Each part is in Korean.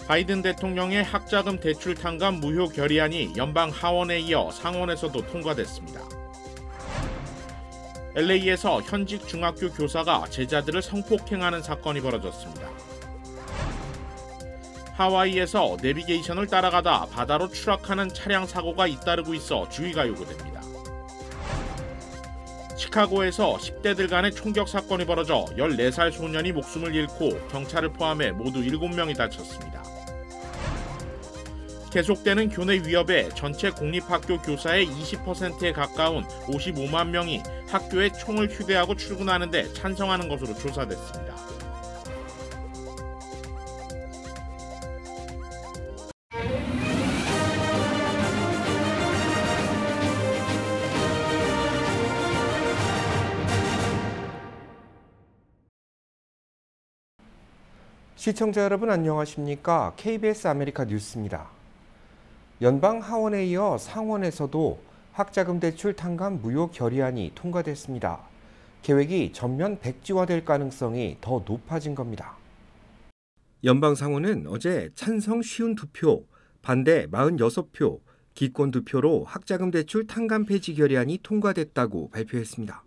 바이든 대통령의 학자금 대출 탕감 무효 결의안이 연방 하원에 이어 상원에서도 통과됐습니다. LA에서 현직 중학교 교사가 제자들을 성폭행하는 사건이 벌어졌습니다. 하와이에서 내비게이션을 따라가다 바다로 추락하는 차량 사고가 잇따르고 있어 주의가 요구됩니다. 시카고에서 10대들 간의 총격 사건이 벌어져 14살 소년이 목숨을 잃고 경찰을 포함해 모두 7명이 다쳤습니다. 계속되는 교내 위협에 전체 공립학교 교사의 20%에 가까운 55만 명이 학교에 총을 휴대하고 출근하는 데 찬성하는 것으로 조사됐습니다. 시청자 여러분 안녕하십니까? KBS 아메리카 뉴스입니다. 연방 하원에 이어 상원에서도 학자금 대출 탕감 무효 결의안이 통과됐습니다. 계획이 전면 백지화될 가능성이 더 높아진 겁니다. 연방 상원은 어제 찬성 52표, 반대 46표, 기권 2표로 학자금 대출 탕감 폐지 결의안이 통과됐다고 발표했습니다.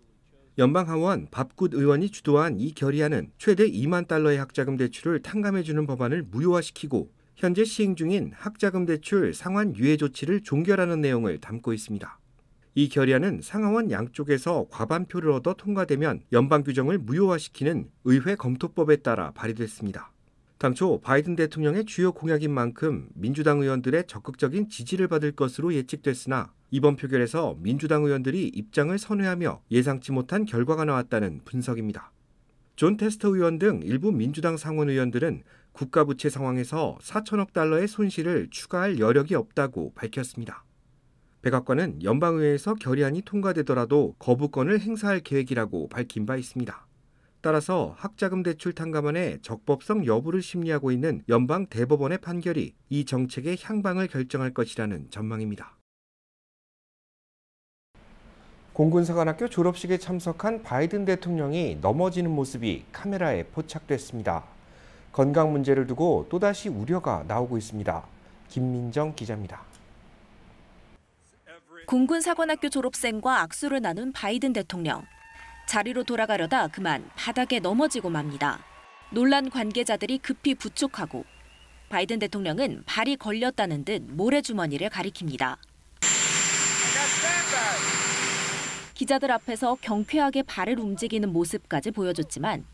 연방하원 밥굿 의원이 주도한 이 결의안은 최대 2만 달러의 학자금 대출을 탕감해주는 법안을 무효화시키고 현재 시행 중인 학자금 대출 상환 유예 조치를 종결하는 내용을 담고 있습니다. 이 결의안은 상하원 양쪽에서 과반표를 얻어 통과되면 연방 규정을 무효화시키는 의회 검토법에 따라 발의됐습니다. 당초 바이든 대통령의 주요 공약인 만큼 민주당 의원들의 적극적인 지지를 받을 것으로 예측됐으나 이번 표결에서 민주당 의원들이 입장을 선회하며 예상치 못한 결과가 나왔다는 분석입니다. 존 테스터 의원 등 일부 민주당 상원 의원들은 국가 부채 상황에서 4천억 달러의 손실을 추가할 여력이 없다고 밝혔습니다. 백악관은 연방의회에서 결의안이 통과되더라도 거부권을 행사할 계획이라고 밝힌 바 있습니다. 따라서 학자금 대출 탕감안의 적법성 여부를 심리하고 있는 연방 대법원의 판결이 이 정책의 향방을 결정할 것이라는 전망입니다. 공군사관학교 졸업식에 참석한 바이든 대통령이 넘어지는 모습이 카메라에 포착됐습니다. 건강 문제를 두고 또다시 우려가 나오고 있습니다. 김민정 기자입니다. 공군사관학교 졸업생과 악수를 나눈 바이든 대통령. 자리로 돌아가려다 그만 바닥에 넘어지고 맙니다. 놀란 관계자들이 급히 부축하고 바이든 대통령은 발이 걸렸다는 듯 모래주머니를 가리킵니다. 기자들 앞에서 경쾌하게 발을 움직이는 모습까지 보여줬지만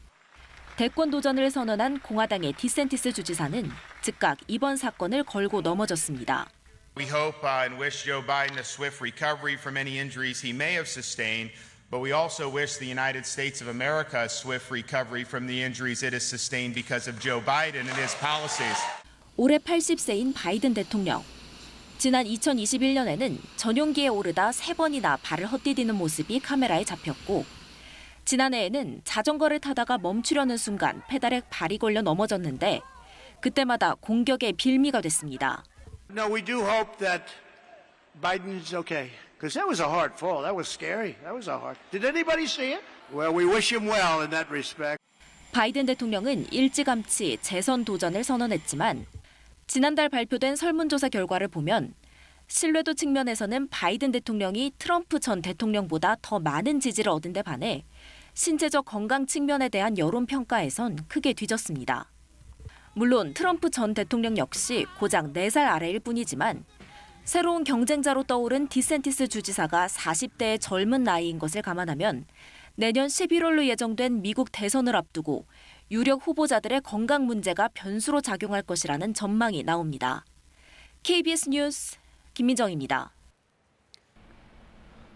대권 도전을 선언한 공화당의 디센티스 주지사는 즉각 이번 사건을 걸고 넘어졌습니다. We hope and wish Joe Biden a swift recovery from any injuries he may have sustained. But we also wish the United States of America a swift recovery from the injuries it has sustained because of Joe Biden and his policies. 올해 80세인 바이든 대통령. 지난 2021년에는 전용기에 오르다 3번이나 발을 헛디디는 모습이 카메라에 잡혔고 지난해에는 자전거를 타다가 멈추려는 순간 페달에 발이 걸려 넘어졌는데 그때마다 공격의 빌미가 됐습니다. No, we do hope that Biden's okay. Because that was a hard fall. That was scary. That was a hard. Did anybody see it? Well, we wish him well in that respect. 바이든 대통령은 일찌감치 재선 도전을 선언했지만 지난달 발표된 설문조사 결과를 보면 신뢰도 측면에서는 바이든 대통령이 트럼프 전 대통령보다 더 많은 지지를 얻은 데 반해 신체적 건강 측면에 대한 여론평가에선 크게 뒤졌습니다. 물론 트럼프 전 대통령 역시 고작 4살 아래일 뿐이지만 새로운 경쟁자로 떠오른 디센티스 주지사가 40대의 젊은 나이인 것을 감안하면 내년 11월로 예정된 미국 대선을 앞두고 유력 후보자들의 건강 문제가 변수로 작용할 것이라는 전망이 나옵니다. KBS 뉴스 김민정입니다.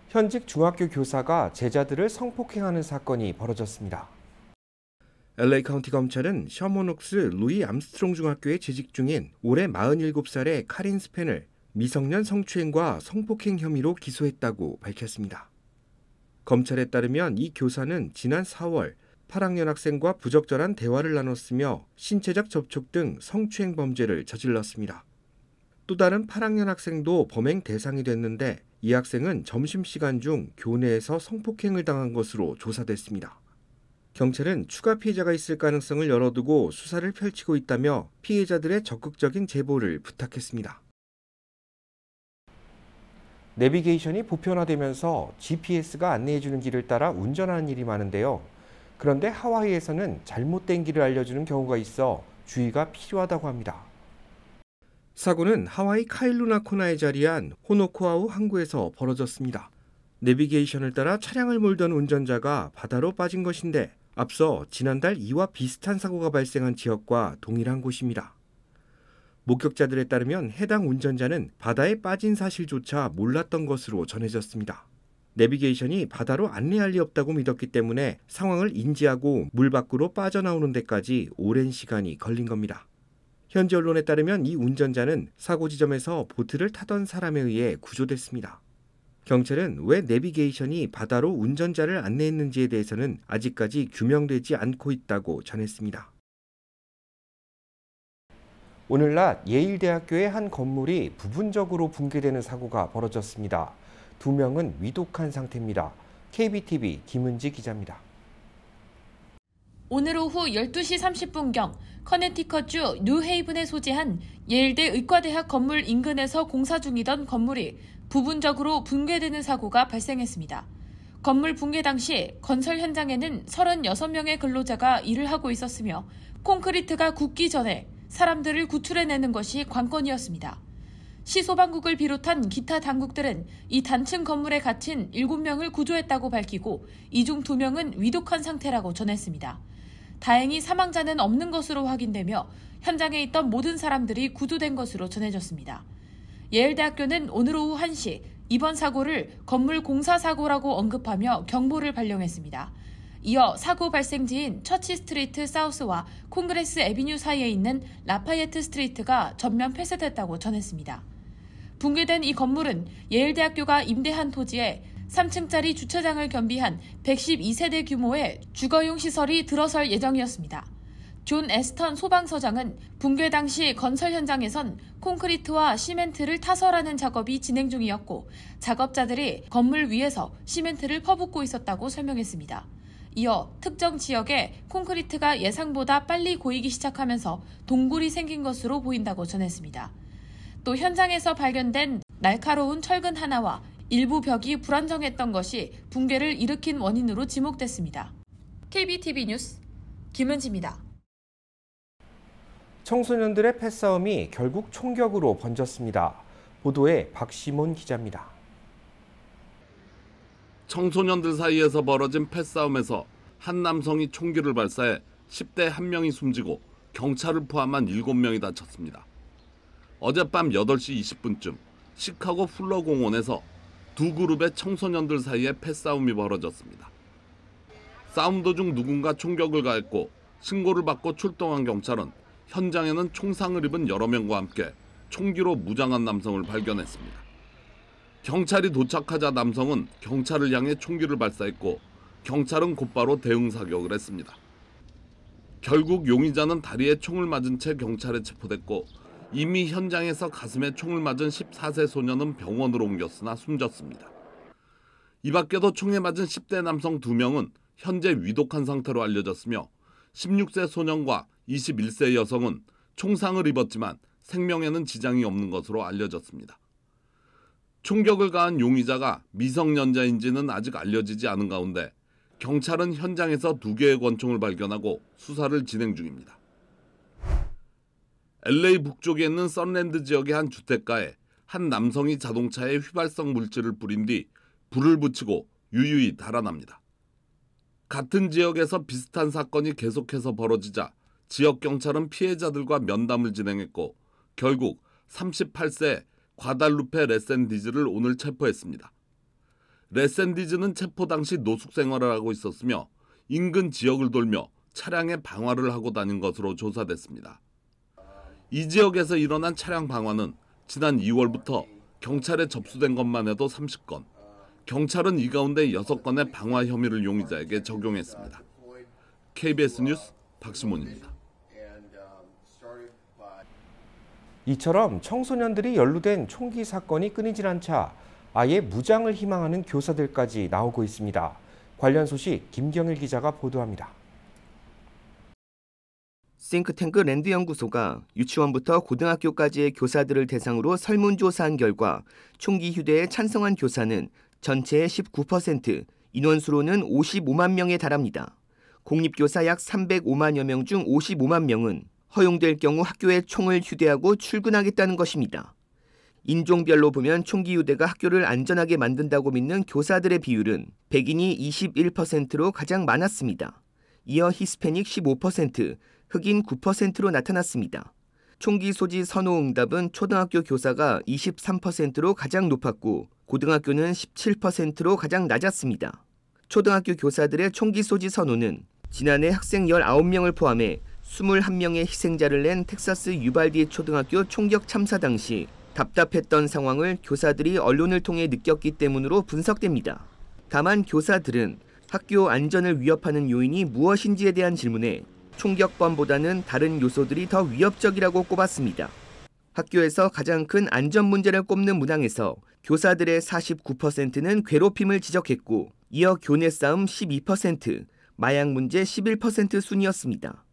현직 중학교 교사가 제자들을 성폭행하는 사건이 벌어졌습니다. LA 카운티 검찰은 셔먼옥스 루이 암스트롱 중학교에 재직 중인 올해 47살의 카린 스펜을 미성년 성추행과 성폭행 혐의로 기소했다고 밝혔습니다. 검찰에 따르면 이 교사는 지난 4월 8학년 학생과 부적절한 대화를 나눴으며 신체적 접촉 등 성추행 범죄를 저질렀습니다. 또 다른 8학년 학생도 범행 대상이 됐는데 이 학생은 점심시간 중 교내에서 성폭행을 당한 것으로 조사됐습니다. 경찰은 추가 피해자가 있을 가능성을 열어두고 수사를 펼치고 있다며 피해자들의 적극적인 제보를 부탁했습니다. 내비게이션이 보편화되면서 GPS가 안내해주는 길을 따라 운전하는 일이 많은데요. 그런데 하와이에서는 잘못된 길을 알려주는 경우가 있어 주의가 필요하다고 합니다. 사고는 하와이 카일루나 코나에 자리한 호노코아우 항구에서 벌어졌습니다. 내비게이션을 따라 차량을 몰던 운전자가 바다로 빠진 것인데 앞서 지난달 이와 비슷한 사고가 발생한 지역과 동일한 곳입니다. 목격자들에 따르면 해당 운전자는 바다에 빠진 사실조차 몰랐던 것으로 전해졌습니다. 내비게이션이 바다로 안내할 리 없다고 믿었기 때문에 상황을 인지하고 물 밖으로 빠져나오는 데까지 오랜 시간이 걸린 겁니다. 현지 언론에 따르면 이 운전자는 사고 지점에서 보트를 타던 사람에 의해 구조됐습니다. 경찰은 왜 내비게이션이 바다로 운전자를 안내했는지에 대해서는 아직까지 규명되지 않고 있다고 전했습니다. 오늘 낮 예일대학교의 한 건물이 부분적으로 붕괴되는 사고가 벌어졌습니다. 2명은 위독한 상태입니다. KBTV 김은지 기자입니다. 오늘 오후 12시 30분경 커네티컷주 뉴헤이븐에 소재한 예일대 의과대학 건물 인근에서 공사 중이던 건물이 부분적으로 붕괴되는 사고가 발생했습니다. 건물 붕괴 당시 건설 현장에는 36명의 근로자가 일을 하고 있었으며 콘크리트가 굳기 전에 사람들을 구출해내는 것이 관건이었습니다. 시소방국을 비롯한 기타 당국들은 이 단층 건물에 갇힌 7명을 구조했다고 밝히고 이 중 2명은 위독한 상태라고 전했습니다. 다행히 사망자는 없는 것으로 확인되며 현장에 있던 모든 사람들이 구조된 것으로 전해졌습니다. 예일대학교는 오늘 오후 1시 이번 사고를 건물 공사 사고라고 언급하며 경보를 발령했습니다. 이어 사고 발생지인 처치 스트리트 사우스와 콩그레스 애비뉴 사이에 있는 라파예트 스트리트가 전면 폐쇄됐다고 전했습니다. 붕괴된 이 건물은 예일대학교가 임대한 토지에 3층짜리 주차장을 겸비한 112세대 규모의 주거용 시설이 들어설 예정이었습니다. 존 에스턴 소방서장은 붕괴 당시 건설 현장에선 콘크리트와 시멘트를 타설하는 작업이 진행 중이었고 작업자들이 건물 위에서 시멘트를 퍼붓고 있었다고 설명했습니다. 이어 특정 지역에 콘크리트가 예상보다 빨리 고이기 시작하면서 동굴이 생긴 것으로 보인다고 전했습니다. 또 현장에서 발견된 날카로운 철근 하나와 일부 벽이 불안정했던 것이 붕괴를 일으킨 원인으로 지목됐습니다. KBTV 뉴스 김은지입니다. 청소년들의 패싸움이 결국 총격으로 번졌습니다. 보도에 박시몬 기자입니다. 청소년들 사이에서 벌어진 패싸움에서 한 남성이 총기를 발사해 10대 1명이 숨지고 경찰을 포함한 7명이 다쳤습니다. 어젯밤 8시 20분쯤 시카고 풀러 공원에서 두 그룹의 청소년들 사이에 패싸움이 벌어졌습니다. 싸움 도중 누군가 총격을 가했고 신고를 받고 출동한 경찰은 현장에는 총상을 입은 여러 명과 함께 총기로 무장한 남성을 발견했습니다. 경찰이 도착하자 남성은 경찰을 향해 총기를 발사했고 경찰은 곧바로 대응 사격을 했습니다. 결국 용의자는 다리에 총을 맞은 채 경찰에 체포됐고 이미 현장에서 가슴에 총을 맞은 14세 소년은 병원으로 옮겼으나 숨졌습니다. 이 밖에도 총에 맞은 10대 남성 2명은 현재 위독한 상태로 알려졌으며 16세 소년과 21세 여성은 총상을 입었지만 생명에는 지장이 없는 것으로 알려졌습니다. 총격을 가한 용의자가 미성년자인지는 아직 알려지지 않은 가운데 경찰은 현장에서 2개의 권총을 발견하고 수사를 진행 중입니다. LA 북쪽에 있는 선랜드 지역의 한 주택가에 한 남성이 자동차에 휘발성 물질을 뿌린 뒤 불을 붙이고 유유히 달아납니다. 같은 지역에서 비슷한 사건이 계속해서 벌어지자 지역 경찰은 피해자들과 면담을 진행했고 결국 38세 과달루페 레센디즈를 오늘 체포했습니다. 레센디즈는 체포 당시 노숙 생활을 하고 있었으며 인근 지역을 돌며 차량에 방화를 하고 다닌 것으로 조사됐습니다. 이 지역에서 일어난 차량 방화는 지난 2월부터 경찰에 접수된 것만 해도 30건, 경찰은 이 가운데 6건의 방화 혐의를 용의자에게 적용했습니다. KBS 뉴스 박시몬입니다. 이처럼 청소년들이 연루된 총기 사건이 끊이질 않자 아예 무장을 희망하는 교사들까지 나오고 있습니다. 관련 소식 김경일 기자가 보도합니다. 싱크탱크 랜드연구소가 유치원부터 고등학교까지의 교사들을 대상으로 설문조사한 결과 총기 휴대에 찬성한 교사는 전체의 19%, 인원수로는 55만 명에 달합니다. 공립교사 약 305만여 명 중 55만 명은 허용될 경우 학교에 총을 휴대하고 출근하겠다는 것입니다. 인종별로 보면 총기 휴대가 학교를 안전하게 만든다고 믿는 교사들의 비율은 백인이 21%로 가장 많았습니다. 이어 히스패닉 15%, 흑인 9%로 나타났습니다. 총기 소지 선호 응답은 초등학교 교사가 23%로 가장 높았고 고등학교는 17%로 가장 낮았습니다. 초등학교 교사들의 총기 소지 선호는 지난해 학생 19명을 포함해 21명의 희생자를 낸 텍사스 유발디 초등학교 총격 참사 당시 답답했던 상황을 교사들이 언론을 통해 느꼈기 때문으로 분석됩니다. 다만 교사들은 학교 안전을 위협하는 요인이 무엇인지에 대한 질문에 총격범보다는 다른 요소들이 더 위협적이라고 꼽았습니다. 학교에서 가장 큰 안전 문제를 꼽는 문항에서 교사들의 49%는 괴롭힘을 지적했고 이어 교내 싸움 12%, 마약 문제 11% 순이었습니다.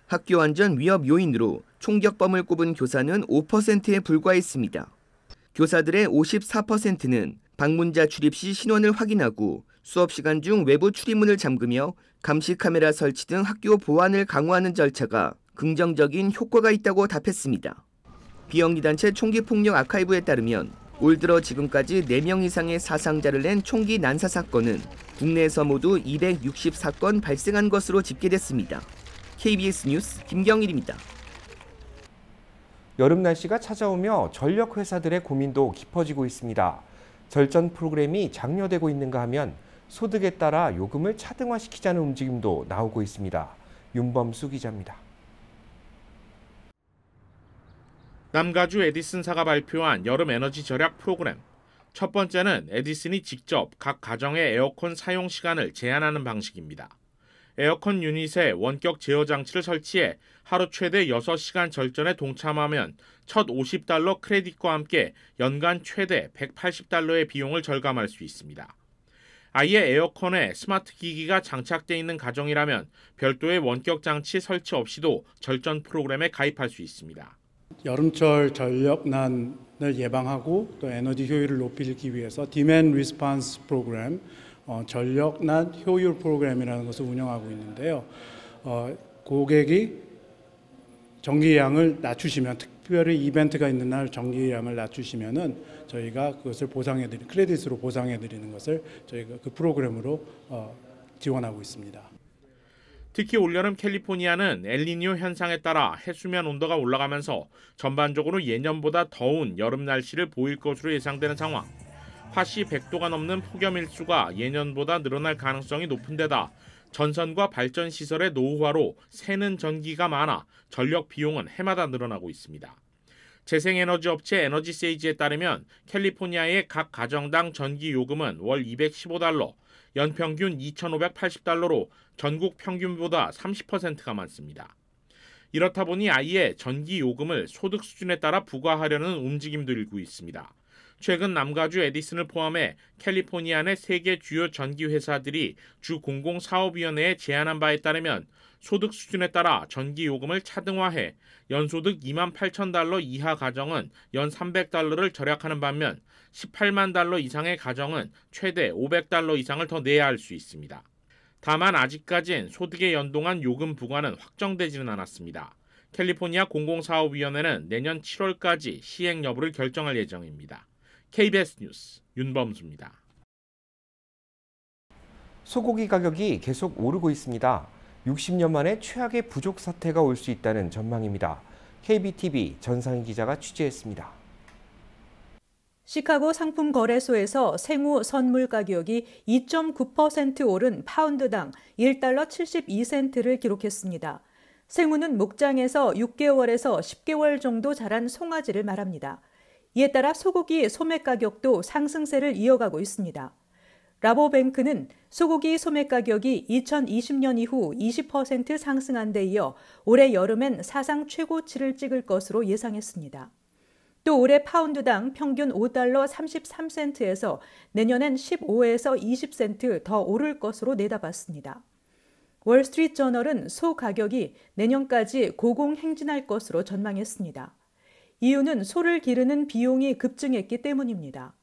학교 안전 위협 요인으로 총격범을 꼽은 교사는 5%에 불과했습니다. 교사들의 54%는 방문자 출입 시 신원을 확인하고 수업 시간 중 외부 출입문을 잠그며 감시 카메라 설치 등 학교 보안을 강화하는 절차가 긍정적인 효과가 있다고 답했습니다. 비영리단체 총기폭력 아카이브에 따르면 올 들어 지금까지 4명 이상의 사상자를 낸 총기 난사 사건은 국내에서 모두 260사건 발생한 것으로 집계됐습니다. KBS 뉴스 김경일입니다. 여름 날씨가 찾아오며 전력 회사들의 고민도 깊어지고 있습니다. 절전 프로그램이 장려되고 있는가 하면 소득에 따라 요금을 차등화시키자는 움직임도 나오고 있습니다. 윤범수 기자입니다. 남가주 에디슨사가 발표한 여름 에너지 절약 프로그램. 첫 번째는 에디슨이 직접 각 가정의 에어컨 사용 시간을 제한하는 방식입니다. 에어컨 유닛에 원격 제어 장치를 설치해 하루 최대 6시간 절전에 동참하면 첫 $50 크레딧과 함께 연간 최대 $180의 비용을 절감할 수 있습니다. 아예 에어컨에 스마트 기기가 장착돼 있는 가정이라면 별도의 원격 장치 설치 없이도 절전 프로그램에 가입할 수 있습니다. 여름철 전력난을 예방하고 또 에너지 효율을 높이기 위해서 디맨드 리스폰스 프로그램, 전력난 효율 프로그램이라는 것을 운영하고 있는데요. 고객이 전기량을 낮추시면, 특별히 이벤트가 있는 날 전기량을 낮추시면은 저희가 그것을 크레딧으로 보상해드리는 것을 저희가 그 프로그램으로 지원하고 있습니다. 특히 올여름 캘리포니아는 엘니뇨 현상에 따라 해수면 온도가 올라가면서 전반적으로 예년보다 더운 여름 날씨를 보일 것으로 예상되는 상황. 화씨 100도가 넘는 폭염 일수가 예년보다 늘어날 가능성이 높은 데다 전선과 발전 시설의 노후화로 새는 전기가 많아 전력 비용은 해마다 늘어나고 있습니다. 재생에너지 업체 에너지세이지에 따르면 캘리포니아의 각 가정당 전기 요금은 월 $215, 연평균 $2,580로 전국 평균보다 30%가 많습니다. 이렇다 보니 아예 전기 요금을 소득 수준에 따라 부과하려는 움직임도 일고 있습니다. 최근 남가주 에디슨을 포함해 캘리포니아 내 3개 주요 전기 회사들이 주 공공사업위원회에 제안한 바에 따르면 소득 수준에 따라 전기 요금을 차등화해 연소득 $28,000 이하 가정은 연 $300를 절약하는 반면 $18만 이상의 가정은 최대 $500 이상을 더 내야 할 수 있습니다. 다만 아직까진 소득에 연동한 요금 부과는 확정되지는 않았습니다. 캘리포니아 공공사업위원회는 내년 7월까지 시행 여부를 결정할 예정입니다. KBS 뉴스 윤범수입니다. 소고기 가격이 계속 오르고 있습니다. 60년 만에 최악의 부족 사태가 올 수 있다는 전망입니다. KBTV 전상희 기자가 취재했습니다. 시카고 상품거래소에서 생우 선물 가격이 2.9% 오른 파운드당 $1.72를 기록했습니다. 생우는 목장에서 6개월에서 10개월 정도 자란 송아지를 말합니다. 이에 따라 소고기 소매 가격도 상승세를 이어가고 있습니다. 라보뱅크는 소고기 소매 가격이 2020년 이후 20% 상승한 데 이어 올해 여름엔 사상 최고치를 찍을 것으로 예상했습니다. 또 올해 파운드당 평균 $5.33에서 내년엔 15에서 20센트 더 오를 것으로 내다봤습니다. 월스트리트저널은 소 가격이 내년까지 고공행진할 것으로 전망했습니다. 이유는 소를 기르는 비용이 급증했기 때문입니다.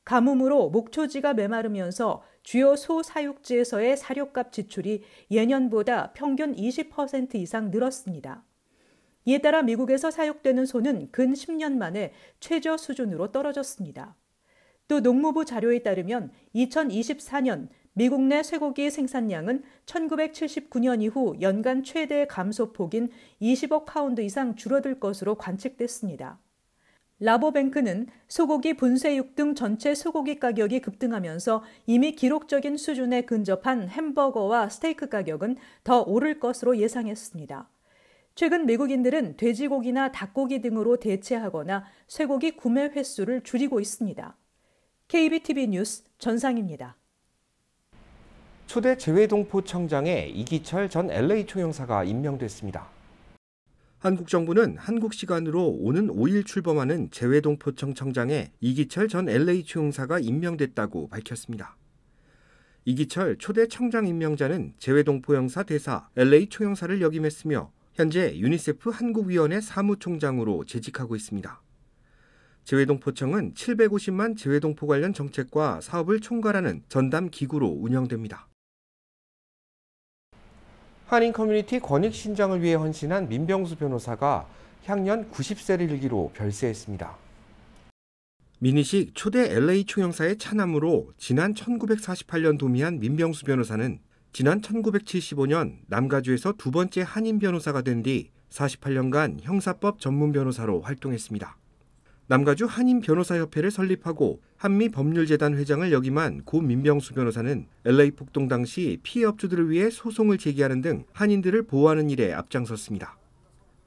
가뭄으로 목초지가 메마르면서 주요 소 사육지에서의 사료값 지출이 예년보다 평균 20% 이상 늘었습니다. 이에 따라 미국에서 사육되는 소는 근 10년 만에 최저 수준으로 떨어졌습니다. 또 농무부 자료에 따르면 2024년 미국 내 쇠고기 생산량은 1979년 이후 연간 최대 감소폭인 20억 파운드 이상 줄어들 것으로 관측됐습니다. 라보뱅크는 소고기 분쇄육 등 전체 소고기 가격이 급등하면서 이미 기록적인 수준에 근접한 햄버거와 스테이크 가격은 더 오를 것으로 예상했습니다. 최근 미국인들은 돼지고기나 닭고기 등으로 대체하거나 쇠고기 구매 횟수를 줄이고 있습니다. KBTV 뉴스 전상입니다. 초대 재외동포청장에 이기철 전 LA 총영사가 임명됐습니다. 한국 정부는 한국 시간으로 오는 5일 출범하는 재외동포청 청장에 이기철 전 LA 총영사가 임명됐다고 밝혔습니다. 이기철 초대 청장 임명자는 재외동포영사 대사 LA 총영사를 역임했으며 현재 유니세프 한국위원회 사무총장으로 재직하고 있습니다. 재외동포청은 750만 재외동포 관련 정책과 사업을 총괄하는 전담 기구로 운영됩니다. 한인 커뮤니티 권익 신장을 위해 헌신한 민병수 변호사가 향년 90세를 일기로 별세했습니다. 민희식 초대 LA 총영사의 차남으로 지난 1948년 도미한 민병수 변호사는 지난 1975년 남가주에서 두 번째 한인 변호사가 된 뒤 48년간 형사법 전문 변호사로 활동했습니다. 남가주 한인변호사협회를 설립하고 한미법률재단 회장을 역임한 고 민병수 변호사는 LA 폭동 당시 피해 업주들을 위해 소송을 제기하는 등 한인들을 보호하는 일에 앞장섰습니다.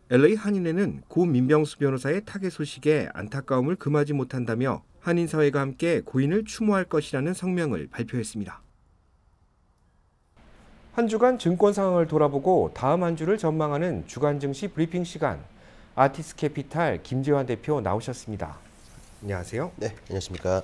LA 한인회는 고 민병수 변호사의 타계 소식에 안타까움을 금하지 못한다며 한인사회가 함께 고인을 추모할 것이라는 성명을 발표했습니다. 한 주간 증권 상황을 돌아보고 다음 한 주를 전망하는 주간 증시 브리핑 시간. 아티스 캐피탈 김재환 대표 나오셨습니다. 안녕하세요. 네, 안녕하십니까.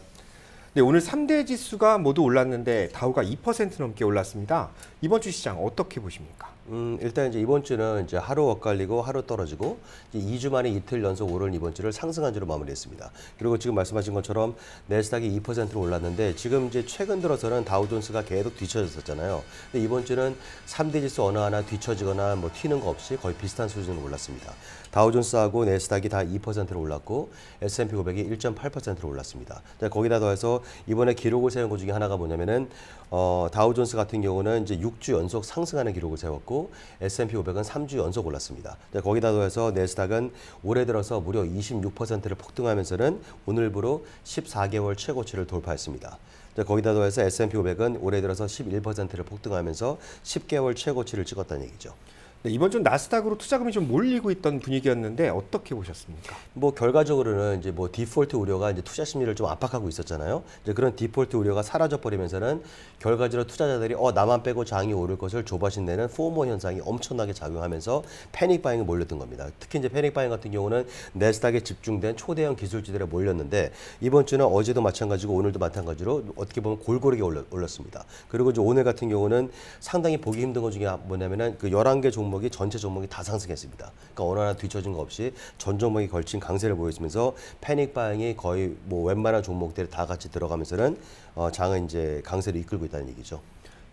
네, 오늘 3대 지수가 모두 올랐는데 다우가 2% 넘게 올랐습니다. 이번 주 시장 어떻게 보십니까? 일단 이제 이번 주는 이제 하루 엇갈리고 하루 떨어지고 이제 2주 만에 이틀 연속 오른 이번 주를 상승한 주로 마무리했습니다. 그리고 지금 말씀하신 것처럼 내스닥이 2%로 올랐는데 지금 이제 최근 들어서는 다우존스가 계속 뒤처졌었잖아요. 근데 이번 주는 3대 지수 어느 하나 뒤처지거나 뭐 튀는 거 없이 거의 비슷한 수준으로 올랐습니다. 다우존스하고 내스닥이 다 2%로 올랐고 S&P 500이 1.8%로 올랐습니다. 거기다 더해서 이번에 기록을 세운 것 중에 하나가 뭐냐면은 다우존스 같은 경우는 이제 6주 연속 상승하는 기록을 세웠고 S&P 500은 3주 연속 올랐습니다. 거기다 더해서 내스닥은 올해 들어서 무려 26%를 폭등하면서는 오늘부로 14개월 최고치를 돌파했습니다. 거기다 더해서 S&P 500은 올해 들어서 11%를 폭등하면서 10개월 최고치를 찍었다는 얘기죠. 네, 이번 주 나스닥으로 투자금이 좀 몰리고 있던 분위기였는데 어떻게 보셨습니까? 뭐 결과적으로는 이제 뭐 디폴트 우려가 이제 투자 심리를 좀 압박하고 있었잖아요. 이제 그런 디폴트 우려가 사라져 버리면서는 결과적으로 투자자들이 나만 빼고 장이 오를 것을 조바심 내는 포모 현상이 엄청나게 작용하면서 패닉 바잉에 몰렸던 겁니다. 특히 이제 패닉 바잉 같은 경우는 내스닥에 집중된 초대형 기술주들에 몰렸는데 이번 주는 어제도 마찬가지고 오늘도 마찬가지로 어떻게 보면 골고루게 올랐습니다. 그리고 이제 오늘 같은 경우는 상당히 보기 힘든 것 중에 뭐냐면은 그 11개 종목 전체 종목이 다 상승했습니다. 그러니까 어느 하나 뒤처진 거 없이 전 종목이 걸친 강세를 보여주면서 패닉 바잉이 거의 뭐 웬만한 종목들이 다 같이 들어가면서는 장은 이제 강세를 이끌고 있다는 얘기죠.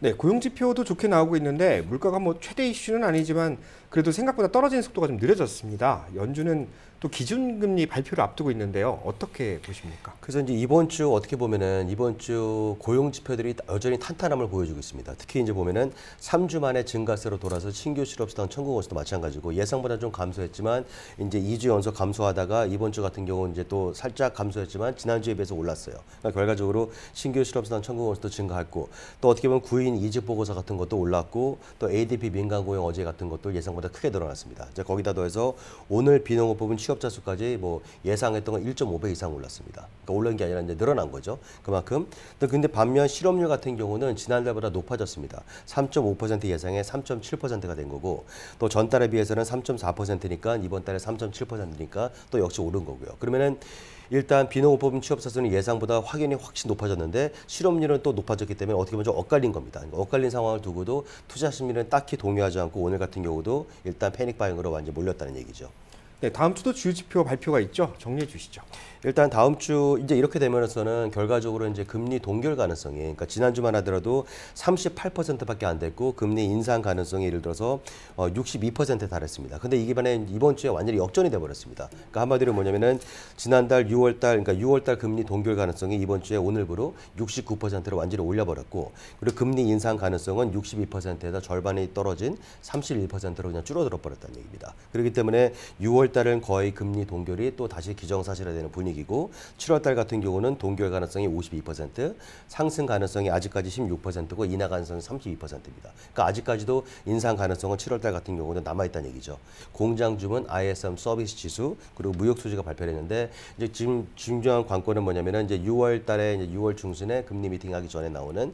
네, 고용 지표도 좋게 나오고 있는데 물가가 뭐 최대 이슈는 아니지만 그래도 생각보다 떨어지는 속도가 좀 느려졌습니다. 연준은 또 기준금리 발표를 앞두고 있는데요. 어떻게 보십니까? 그래서 이제 이번 주 어떻게 보면은 이번 주 고용 지표들이 여전히 탄탄함을 보여주고 있습니다. 특히 이제 보면은 3주 만에 증가세로 돌아서 신규 실업수당 청구 건수도 마찬가지고 예상보다 좀 감소했지만 이제 2주 연속 감소하다가 이번 주 같은 경우는 이제 또 살짝 감소했지만 지난주에 비해서 올랐어요. 그러니까 결과적으로 신규 실업수당 청구 건수도 증가했고 또 어떻게 보면 구인 이직 보고서 같은 것도 올랐고 또 ADP 민간 고용 어제 같은 것도 예상보다 크게 늘어났습니다. 이제 거기다 더해서 오늘 비농업법인 취업자 수까지 뭐 예상했던 건 1.5배 이상 올랐습니다. 그러니까 올른 게 아니라 이제 늘어난 거죠. 그만큼. 근데 반면 실업률 같은 경우는 지난달보다 높아졌습니다. 3.5% 예상에 3.7%가 된 거고 또 전달에 비해서는 3.4%니까 이번 달에 3.7%니까 또 역시 오른 거고요. 그러면은 일단 비농업법인 취업자 수는 예상보다 확연히 훨씬 높아졌는데 실업률은 또 높아졌기 때문에 어떻게 보면 좀 엇갈린 겁니다. 그러니까 엇갈린 상황을 두고도 투자 심리는 딱히 동요하지 않고 오늘 같은 경우도 일단 패닉 바잉으로 완전히 몰렸다는 얘기죠. 네, 다음 주도 주요 지표 발표가 있죠. 정리해 주시죠. 일단 다음 주 이제 이렇게 되면서는 결과적으로 이제 금리 동결 가능성이, 그러니까 지난주만 하더라도 38%밖에 안 됐고 금리 인상 가능성이 예를 들어서 62%에 달했습니다. 근데 이번 주에 완전히 역전이 돼 버렸습니다. 그러니까 한마디로 뭐냐면은 지난달 6월달 금리 동결 가능성이 이번 주에 오늘부로 69%로 완전히 올려 버렸고, 그리고 금리 인상 가능성은 62%에다 절반이 떨어진 31%로 그냥 줄어들어 버렸다는 얘기입니다. 그렇기 때문에 6월달은 거의 금리 동결이 또 다시 기정사실화되는 분위기고, 7월달 같은 경우는 동결 가능성이 52%, 상승 가능성이 아직까지 16%고 인하 가능성이 32%입니다. 그러니까 아직까지도 인상 가능성은 7월달 같은 경우는 남아있다는 얘기죠. 공장 주문, ISM 서비스 지수, 그리고 무역 수지가 발표했는데 이제 지금 중요한 관건은 뭐냐면은 이제 6월달에 이제 6월 중순에 금리 미팅하기 전에 나오는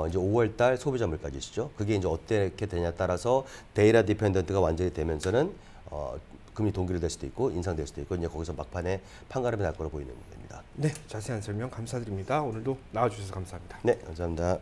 이제 5월달 소비자 물가지수죠. 그게 이제 어떻게 되냐에 따라서 데이터 디펜던트가 완전히 되면서는 금리 동결이 될 수도 있고 인상될 수도 있고, 이제 거기서 막판에 판가름이 날 거로 보이는 겁니다. 네, 자세한 설명 감사드립니다. 오늘도 나와주셔서 감사합니다. 네, 감사합니다.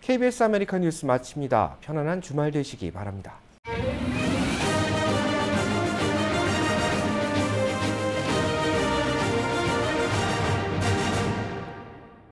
KBS 아메리카 뉴스 마칩니다. 편안한 주말 되시기 바랍니다.